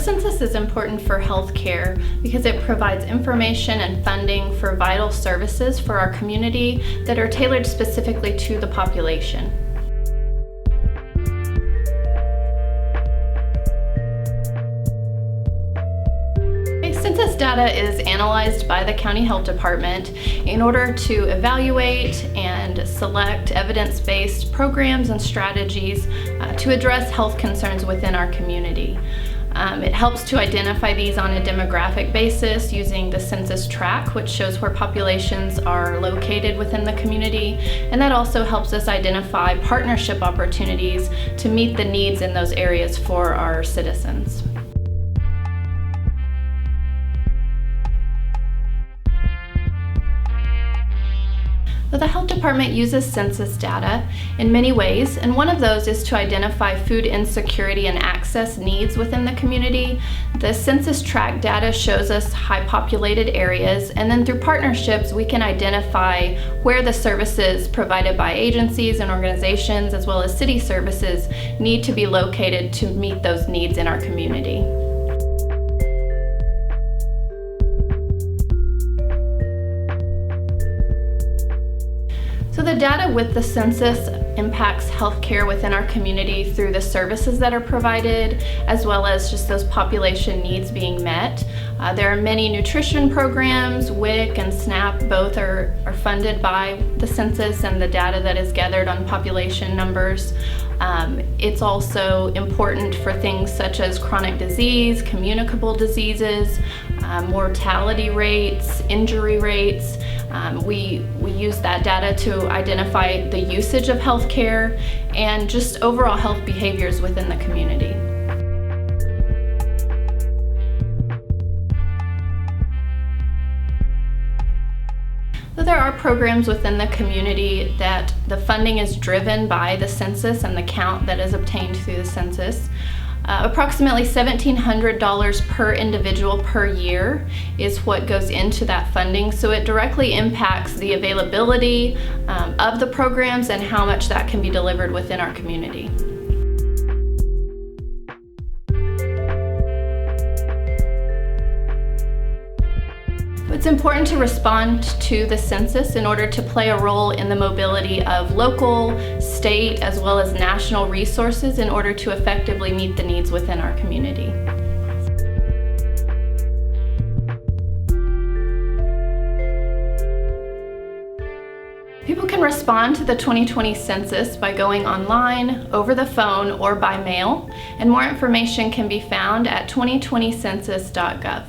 census is important for healthcare because it provides information and funding for vital services for our community that are tailored specifically to the population. Census data is analyzed by the County Health Department in order to evaluate and select evidence-based programs and strategies to address health concerns within our community. It helps to identify these on a demographic basis using the census tract, which shows where populations are located within the community, and that also helps us identify partnership opportunities to meet the needs in those areas for our citizens. Well, the health department uses census data in many ways, and one of those is to identify food insecurity and access needs within the community. The census tract data shows us high populated areas, and then through partnerships we can identify where the services provided by agencies and organizations as well as city services need to be located to meet those needs in our community. So the data with the census impacts healthcare within our community through the services that are provided, as well as just those population needs being met. There are many nutrition programs. WIC and SNAP both are funded by the census and the data that is gathered on population numbers. It's also important for things such as chronic disease, communicable diseases, mortality rates, injury rates. We use that data to identify the usage of healthcare and just overall health behaviors within the community. So there are programs within the community that the funding is driven by the census and the count that is obtained through the census. Approximately $1,700 per individual per year is what goes into that funding, so it directly impacts the availability of the programs and how much that can be delivered within our community. It's important to respond to the census in order to play a role in the mobility of local, state, as well as national resources in order to effectively meet the needs within our community. People can respond to the 2020 census by going online, over the phone, or by mail, and more information can be found at 2020census.gov.